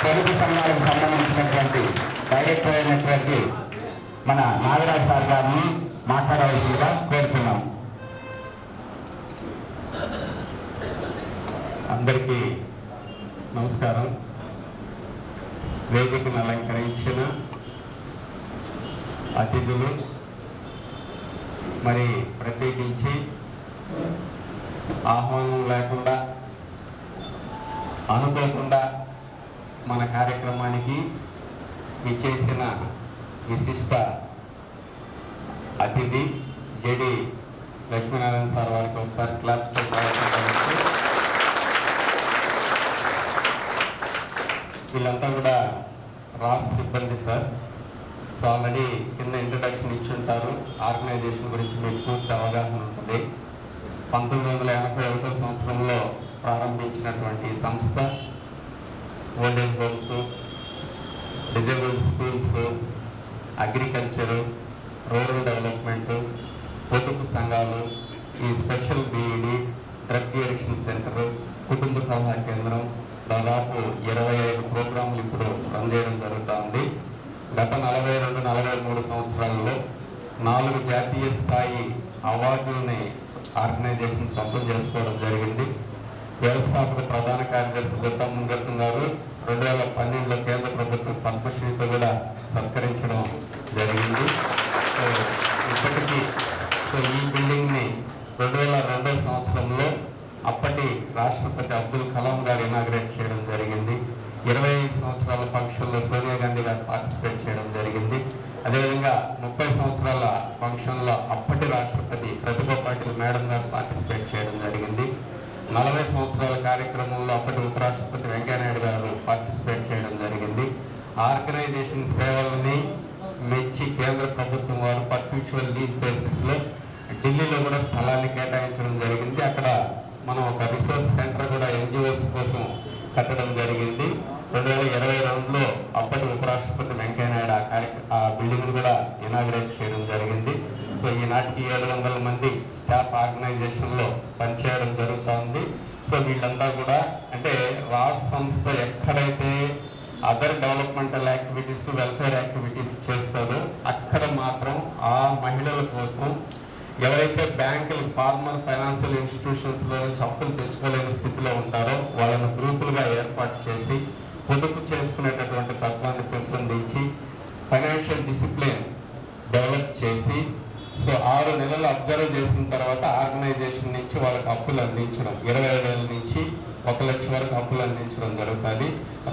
తెలుగు సంఘాలకు సంబంధించినటువంటి డైరెక్టర్ అయినటువంటి మన నాగరాజ్ సార్ గారిని మాట్లాడవలసిందిగా కోరుతున్నాం. అందరికీ నమస్కారం. వేదికను అలంకరించిన అతిథులు, మరి ప్రత్యేకించి ఆహ్వానం లేకుండా అనుకోకుండా మన కార్యక్రమానికి విచ్చేసిన విశిష్ట అతిథి జేడి లక్ష్మీనారాయణ సార్ వారికి ఒకసారి క్లాప్స్తో స్వాగతం. వీళ్ళంతా కూడా రాస్ సిబ్బంది సార్. సో ఆల్రెడీ కింద ఇంట్రడక్షన్ ఇచ్చుంటారు. ఆర్గనైజేషన్ గురించి మీకు పూర్తి అవగాహన ఉంటుంది. 1981 సంవత్సరంలో ప్రారంభించినటువంటి సంస్థ old age homes, disabled schools, agriculture, rural development, పొదుపు సంఘాలు, ఈ special B Ed, drug addiction centre, కుటుంబ సలహా కేంద్రం, దాదాపు 25 ప్రోగ్రాములు ఇప్పుడు రన్ చేయడం జరుగుతుంది. గత 42-43 సంవత్సరాల్లో 4 జాతీయ స్థాయి అవార్డులని ఆర్గనైజేషన్ సొంతం చేసుకోవడం జరిగింది. వ్యవస్థాపక ప్రధాన కార్యదర్శి గుత్తా ముంగత్తం గారు 2012లో కేంద్ర ప్రభుత్వం పద్మశ్రీతో కూడా సత్కరించడం జరిగింది. సో ఇప్పటికీ ఈ బిల్డింగ్ని 2002 సంవత్సరంలో అప్పటి రాష్ట్రపతి అబ్దుల్ కలాం గారు ఇనాగ్రేట్ చేయడం జరిగింది. 25 సంవత్సరాల ఫంక్షన్లో సోనియా గాంధీ గారు పార్టిసిపేట్ చేయడం జరిగింది. అదేవిధంగా 30 సంవత్సరాల ఫంక్షన్లో అప్పటి రాష్ట్రపతి ప్రతిభా పాటిల్ మేడం గారు పార్టిసిపేట్ చేయడం జరిగింది. 40 సంవత్సరాల కార్యక్రమంలో అప్పటి ఉపరాష్ట్రపతి వెంకయ్యనాయుడు గారు పార్టిసిపేట్ చేయడం జరిగింది. ఆర్గనైజేషన్ సేవలని మెచ్చి కేంద్ర ప్రభుత్వం వారు పర్ఫ్యూచువల్ లీజ్ బేసిస్లో ఢిల్లీలో కూడా స్థలాన్ని కేటాయించడం జరిగింది. అక్కడ మనం ఒక రిసోర్స్ సెంటర్ కూడా ఎన్జిఓస్ కోసం కట్టడం జరిగింది. 2022లో అప్పటి ఉపరాష్ట్రపతి వెంకయ్యనాయుడు ఆ బిల్డింగ్ కూడా ఇనాగ్రేట్ చేయడం జరిగింది. సో ఈనాటికి 700 మంది స్టాఫ్ ఆర్గనైజేషన్లో పనిచేయడం జరుగుతుంది. సో వీళ్ళంతా కూడా అంటే రాస్ సంస్థ ఎక్కడైతే other developmental activities, welfare activities చేస్తారో అక్కడ మాత్రం ఆ మహిళల కోసం ఎవరైతే బ్యాంకులు, ఫార్మల్ ఫైనాన్షియల్ ఇన్స్టిట్యూషన్స్లో నుంచి అప్పులు తెచ్చుకోలేని స్థితిలో ఉంటారో వాళ్ళను గ్రూపులుగా ఏర్పాటు చేసి పొదుపు చేసుకునేటటువంటి తత్వాన్ని పెంపొందించి ఫైనాన్షియల్ డిసిప్లిన్ డెవలప్ చేసి సో 6 నెలలు అబ్జర్వ్ చేసిన తర్వాత ఆర్గనైజేషన్ నుంచి వాళ్ళకి అప్పులు అందించడం, 25,000 నుంచి 1 లక్ష వరకు అప్పులు అందించడం జరుగుతుంది.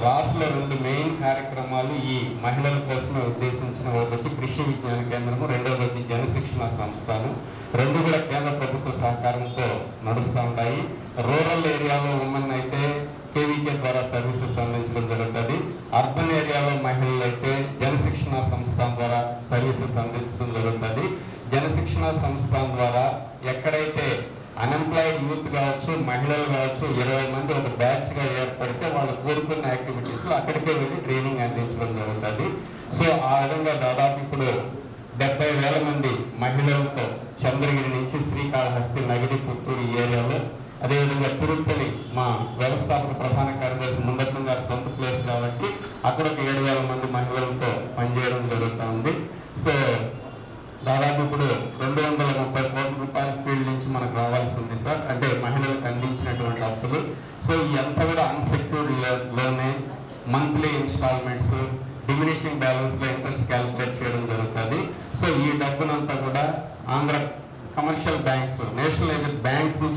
రాష్ట్రంలో 2 మెయిన్ కార్యక్రమాలు ఈ మహిళల కోసమే ఉద్దేశించిన, ఒకటి వచ్చి కృషి విజ్ఞాన కేంద్రము, రెండవది వచ్చి జనశిక్షణ సంస్థలు. 2 కూడా కేంద్ర ప్రభుత్వ సహకారంతో నడుస్తూ ఉంటాయి. రూరల్ ఏరియాలో ఉమెన్ అయితే కేవీకే ద్వారా సర్వీసెస్ అందించడం జరుగుతుంది. అర్బన్ ఏరియాలో మహిళలు అయితే జనశిక్షణ సంస్థ ద్వారా సర్వీసెస్ అందించడం జరుగుతుంది. జనశిక్షణ సంస్థ ద్వారా ఎక్కడైతే అన్ఎంప్లాయిడ్ యూత్ కావచ్చు, మహిళలు కావచ్చు, 20 మంది ఒక బ్యాచ్గా ఏర్పడితే వాళ్ళు కోరుకున్న యాక్టివిటీస్ అక్కడికే వెళ్ళి ట్రైనింగ్ అందించడం జరుగుతుంది. సో ఆ విధంగా దాదాపు ఇప్పుడు 70,000 మంది మహిళలతో చంద్రగిరి నుంచి శ్రీకాళహస్తి, నగిరి, పుత్తూరు ఈ ఏరియాలో, అదేవిధంగా తిరుపతి మా వ్యవస్థాపక ప్రధాన కార్యదర్శి ముందత్తం గారి సొంత ప్లేస్ కాబట్టి అక్కడ ఒక 7,000 మంది మహిళలతో పనిచేయడం జరుగుతుంది. సో దాదాపు ఇప్పుడు 230 కోట్ల రూపాయల ఫీల్డ్ నుంచి మనకు రావాల్సి ఉంది సార్, అంటే మహిళలకు అందించినటువంటి అప్పులు. సో ఇదంతా కూడా అన్సెక్యూర్డ్ లోనే మంత్లీ ఇన్స్టాల్మెంట్స్, డిమినిషింగ్ బ్యాలెన్స్లో ఇంట్రెస్ట్ క్యాలిక్యులేట్ చేయడం జరుగుతుంది. సో ఈ డబ్బునంతా కూడా Andhra commercial banks, nationalized banks నుంచి